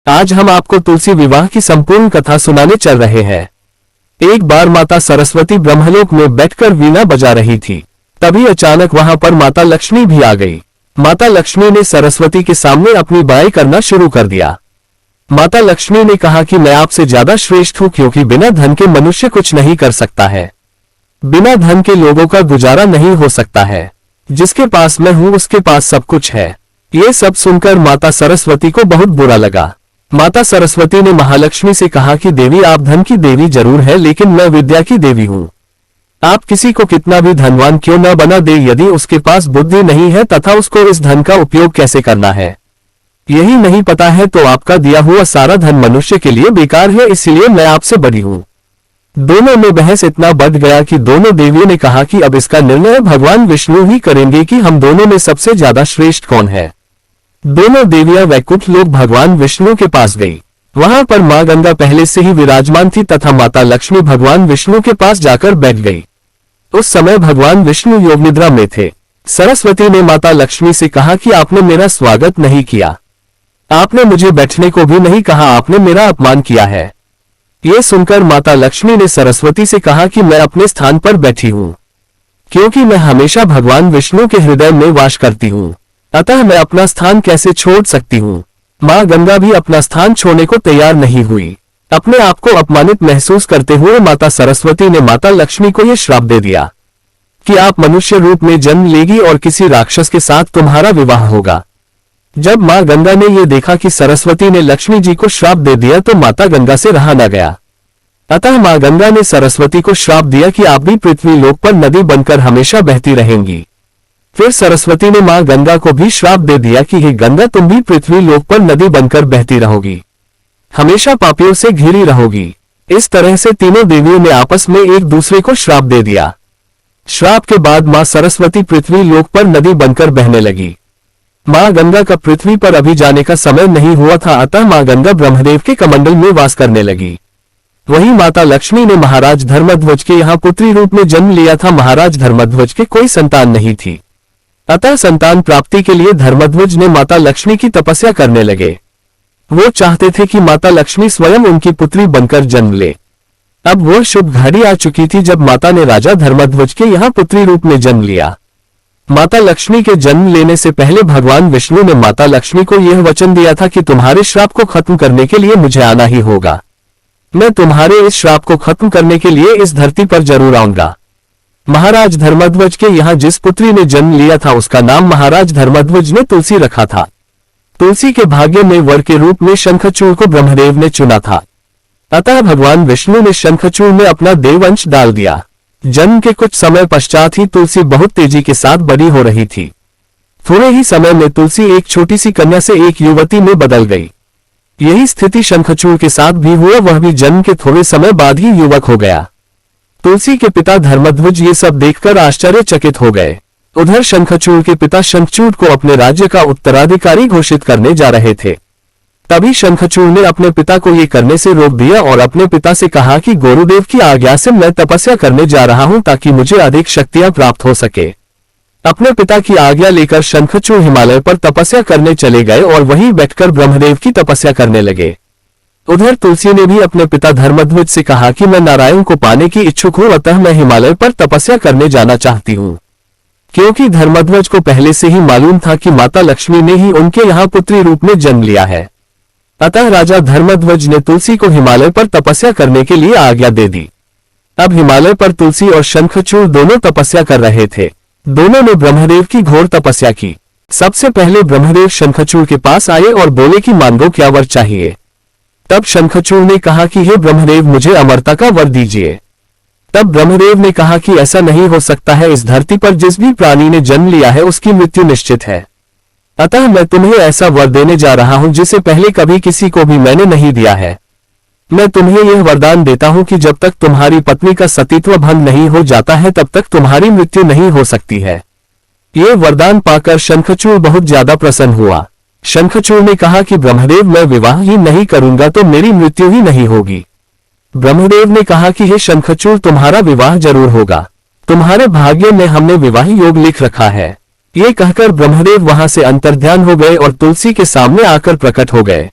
आज हम आपको तुलसी विवाह की संपूर्ण कथा सुनाने चल रहे हैं। एक बार माता सरस्वती ब्रह्मलोक में बैठकर वीणा बजा रही थी। तभी अचानक वहां पर माता लक्ष्मी भी आ गई। माता लक्ष्मी ने सरस्वती के सामने अपनी बड़ाई करना शुरू कर दिया। माता लक्ष्मी ने कहा कि मैं आपसे ज्यादा श्रेष्ठ हूं, क्योंकि बिना धन के मनुष्य कुछ नहीं कर सकता है। बिना धन के लोगों का गुजारा नहीं हो सकता है। जिसके पास मैं हूं उसके पास सब कुछ है। ये सब सुनकर माता सरस्वती को बहुत बुरा लगा। माता सरस्वती ने महालक्ष्मी से कहा कि देवी, आप धन की देवी जरूर है, लेकिन मैं विद्या की देवी हूँ। आप किसी को कितना भी धनवान क्यों न बना दे, यदि उसके पास बुद्धि नहीं है तथा उसको इस धन का उपयोग कैसे करना है यही नहीं पता है, तो आपका दिया हुआ सारा धन मनुष्य के लिए बेकार है, इसलिए मैं आपसे बड़ी हूँ। दोनों में बहस इतना बढ़ गया कि दोनों देवियों ने कहा कि अब इसका निर्णय भगवान विष्णु ही करेंगे कि हम दोनों में सबसे ज्यादा श्रेष्ठ कौन है। दोनों देवियां वैकुंठ लोक भगवान विष्णु के पास गई। वहां पर मां गंगा पहले से ही विराजमान थी तथा माता लक्ष्मी भगवान विष्णु के पास जाकर बैठ गई। उस समय भगवान विष्णु योग निद्रा में थे। सरस्वती ने माता लक्ष्मी से कहा कि आपने मेरा स्वागत नहीं किया, आपने मुझे बैठने को भी नहीं कहा, आपने मेरा अपमान किया है। ये सुनकर माता लक्ष्मी ने सरस्वती से कहा कि मैं अपने स्थान पर बैठी हूँ, क्योंकि मैं हमेशा भगवान विष्णु के हृदय में वास करती हूँ, अतः मैं अपना स्थान कैसे छोड़ सकती हूँ। माँ गंगा भी अपना स्थान छोड़ने को तैयार नहीं हुई। अपने आप को अपमानित महसूस करते हुए माता सरस्वती ने माता लक्ष्मी को यह श्राप दे दिया कि आप मनुष्य रूप में जन्म लेगी और किसी राक्षस के साथ तुम्हारा विवाह होगा। जब माँ गंगा ने यह देखा कि सरस्वती ने लक्ष्मी जी को श्राप दे दिया तो माता गंगा से रहा न गया। अतः माँ गंगा ने सरस्वती को श्राप दिया कि आप भी पृथ्वी लोक पर नदी बनकर हमेशा बहती रहेंगी। फिर सरस्वती ने मां गंगा को भी श्राप दे दिया कि हे गंगा, तुम भी पृथ्वी लोक पर नदी बनकर बहती रहोगी, हमेशा पापियों से घिरी रहोगी। इस तरह से तीनों देवियों ने आपस में एक दूसरे को श्राप दे दिया। श्राप के बाद मां सरस्वती पृथ्वी लोक पर नदी बनकर बहने लगी। मां गंगा का पृथ्वी पर अभी जाने का समय नहीं हुआ था, अतः मां गंगा ब्रह्मदेव के कमंडल में वास करने लगी। वहीं माता लक्ष्मी ने महाराज धर्मध्वज के यहाँ पुत्री रूप में जन्म लिया था। महाराज धर्मध्वज के कोई संतान नहीं थी, अतः संतान प्राप्ति के लिए धर्मध्वज ने माता लक्ष्मी की तपस्या करने लगे। वो चाहते थे कि माता लक्ष्मी स्वयं उनकी पुत्री बनकर जन्म ले। अब वो शुभ घड़ी आ चुकी थी जब माता ने राजा धर्मध्वज के यहाँ पुत्री रूप में जन्म लिया। माता लक्ष्मी के जन्म लेने से पहले भगवान विष्णु ने माता लक्ष्मी को यह वचन दिया था कि तुम्हारे श्राप को खत्म करने के लिए मुझे आना ही होगा। मैं तुम्हारे इस श्राप को खत्म करने के लिए इस धरती पर जरूर आऊंगा। महाराज धर्मध्वज के यहाँ जिस पुत्री ने जन्म लिया था उसका नाम महाराज धर्मध्वज ने तुलसी रखा था। तुलसी के भाग्य में वर के रूप में शंखचूड़ को ब्रह्मदेव ने चुना था, अतः भगवान विष्णु ने शंखचूड़ में अपना देववंश डाल दिया। जन्म के कुछ समय पश्चात ही तुलसी बहुत तेजी के साथ बड़ी हो रही थी। थोड़े ही समय में तुलसी एक छोटी सी कन्या से एक युवती में बदल गई। यही स्थिति शंखचूड़ के साथ भी हुआ, वह भी जन्म के थोड़े समय बाद ही युवक हो गया। तुलसी के पिता धर्मध्वज ये सब देखकर आश्चर्यचकित हो गए। उधर शंखचूड़ के पिता शंखचूड़ को अपने राज्य का उत्तराधिकारी घोषित करने जा रहे थे। तभी शंखचूड़ ने अपने पिता को ये करने से रोक दिया और अपने पिता से कहा कि गुरुदेव की आज्ञा से मैं तपस्या करने जा रहा हूं ताकि मुझे अधिक शक्तियां प्राप्त हो सके। अपने पिता की आज्ञा लेकर शंखचूड़ हिमालय पर तपस्या करने चले गए और वहीं बैठकर ब्रह्मदेव की तपस्या करने लगे। उधर तुलसी ने भी अपने पिता धर्मध्वज से कहा कि मैं नारायण को पाने की इच्छुक हूं, अतः मैं हिमालय पर तपस्या करने जाना चाहती हूं। क्योंकि धर्मध्वज को पहले से ही मालूम था कि माता लक्ष्मी ने ही उनके यहाँ पुत्री रूप में जन्म लिया है, अतः राजा धर्मध्वज ने तुलसी को हिमालय पर तपस्या करने के लिए आज्ञा दे दी। अब हिमालय पर तुलसी और शंखचूड़ दोनों तपस्या कर रहे थे। दोनों ने ब्रह्मदेव की घोर तपस्या की। सबसे पहले ब्रह्मदेव शंखचूड़ के पास आए और बोले कि मांगो क्या वर चाहिए। तब शंखचूड़ ने कहा कि हे ब्रह्मदेव, मुझे अमरता का वर दीजिए। तब ब्रह्मदेव ने कहा कि ऐसा नहीं हो सकता है, इस धरती पर जिस भी प्राणी ने जन्म लिया है उसकी मृत्यु निश्चित है, अतः मैं तुम्हें ऐसा वर देने जा रहा हूं जिसे पहले कभी किसी को भी मैंने नहीं दिया है। मैं तुम्हें यह वरदान देता हूं कि जब तक तुम्हारी पत्नी का सतीत्व भंग नहीं हो जाता है तब तक तुम्हारी मृत्यु नहीं हो सकती है। ये वरदान पाकर शंखचूड़ बहुत ज्यादा प्रसन्न हुआ। शंखचूड़ ने कहा कि ब्रह्मदेव, मैं विवाह ही नहीं करूंगा तो मेरी मृत्यु ही नहीं होगी। ब्रह्मदेव ने कहा कि हे शंखचूड़, तुम्हारा विवाह जरूर होगा, तुम्हारे भाग्य में हमने विवाह योग लिख रखा है। ये कहकर ब्रह्मदेव वहां से अंतर्ध्यान हो गए और तुलसी के सामने आकर प्रकट हो गए।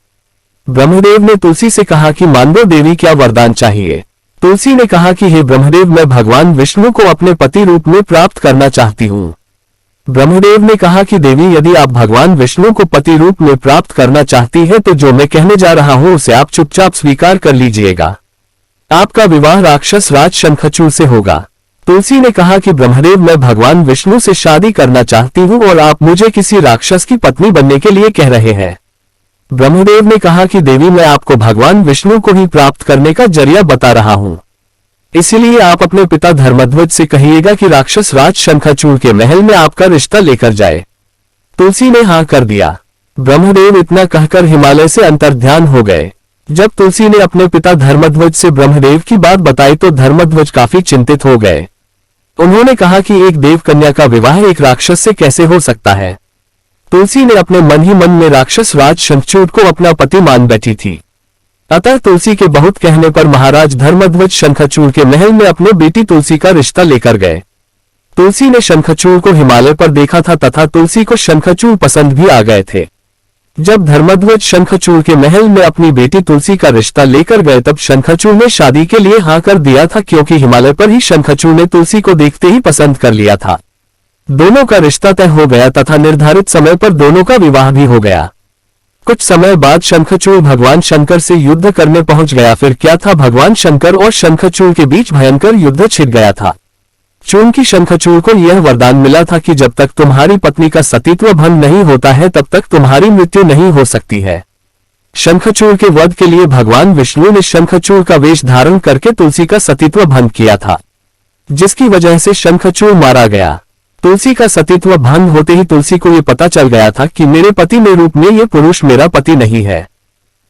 ब्रह्मदेव ने तुलसी से कहा कि मांडो देवी क्या वरदान चाहिए। तुलसी ने कहा कि हे ब्रह्मदेव, मैं भगवान विष्णु को अपने पति रूप में प्राप्त करना चाहती हूँ। ब्रह्मदेव ने कहा कि देवी, यदि आप भगवान विष्णु को पति रूप में प्राप्त करना चाहती है तो जो मैं कहने जा रहा हूँ उसे आप चुपचाप स्वीकार कर लीजिएगा। आपका विवाह राक्षस राज शंखचूड़ से होगा। तुलसी ने कहा कि ब्रह्मदेव, मैं भगवान विष्णु से शादी करना चाहती हूँ और आप मुझे किसी राक्षस की पत्नी बनने के लिए कह रहे हैं। ब्रह्मदेव ने कहा कि देवी, मैं आपको भगवान विष्णु को ही प्राप्त करने का जरिया बता रहा हूँ, इसलिए आप अपने पिता धर्मध्वज से कहिएगा कि राक्षस राज शंखचूड़ के महल में आपका रिश्ता लेकर जाए। तुलसी ने हाँ कर दिया। ब्रह्मदेव इतना कहकर हिमालय से अंतर्ध्यान हो गए। जब तुलसी ने अपने पिता धर्मध्वज से ब्रह्मदेव की बात बताई तो धर्मध्वज काफी चिंतित हो गए। उन्होंने कहा कि एक देव कन्या का विवाह एक राक्षस से कैसे हो सकता है। तुलसी ने अपने मन ही मन में राक्षस राज शंखचूड़ को अपना पति मान बैठी थी। अतः तुलसी के बहुत कहने पर महाराज धर्मध्वज शंखचूड़ के महल में अपने बेटी तुलसी का रिश्ता लेकर गए। तुलसी ने शंखचूड़ को हिमालय पर देखा था तथा तुलसी को शंखचूड़ पसंद भी आ गए थे। जब धर्मध्वज शंखचूड़ के महल में अपनी बेटी तुलसी का रिश्ता लेकर गए तब शंखचूड़ ने शादी के लिए हाँ कर दिया था, क्योंकि हिमालय पर ही शंखचूड़ ने तुलसी को देखते ही पसंद कर लिया था। दोनों का रिश्ता तय हो गया तथा निर्धारित समय पर दोनों का विवाह भी हो गया। कुछ समय बाद शंखचूड़ भगवान शंकर से युद्ध करने पहुंच गया। फिर क्या था, भगवान शंकर और शंखचूड़ के बीच भयंकर युद्ध छिड़ गया था। चूंकि शंखचूड़ को यह वरदान मिला था कि जब तक तुम्हारी पत्नी का सतीत्व भंग नहीं होता है तब तक तुम्हारी मृत्यु नहीं हो सकती है। शंखचूड़ के वध के लिए भगवान विष्णु ने शंखचूड़ का वेश धारण करके तुलसी का सतीत्व भंग किया था, जिसकी वजह से शंखचूड़ मारा गया। तुलसी का सतीत्व भंग होते ही तुलसी को ये पता चल गया था कि मेरे पति में रूप में ये पुरुष मेरा पति नहीं है।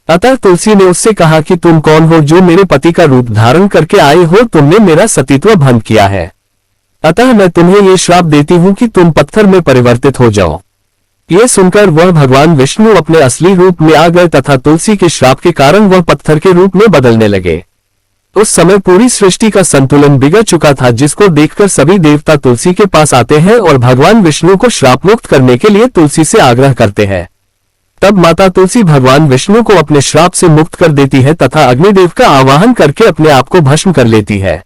अतः तुलसी ने उससे कहा कि तुम कौन हो जो मेरे पति का रूप धारण करके आए हो, तुमने मेरा सतीत्व भंग किया है, अतः मैं तुम्हें ये श्राप देती हूँ कि तुम पत्थर में परिवर्तित हो जाओ। ये सुनकर वह भगवान विष्णु अपने असली रूप में आ गए तथा तुलसी के श्राप के कारण वह पत्थर के रूप में बदलने लगे। उस समय पूरी सृष्टि का संतुलन बिगड़ चुका था, जिसको देखकर सभी देवता तुलसी के पास आते हैं और भगवान विष्णु को श्राप मुक्त करने के लिए तुलसी से आग्रह करते हैं। तब माता तुलसी भगवान विष्णु को अपने श्राप से मुक्त कर देती है तथा अग्निदेव का आवाहन करके अपने आप को भस्म कर लेती है।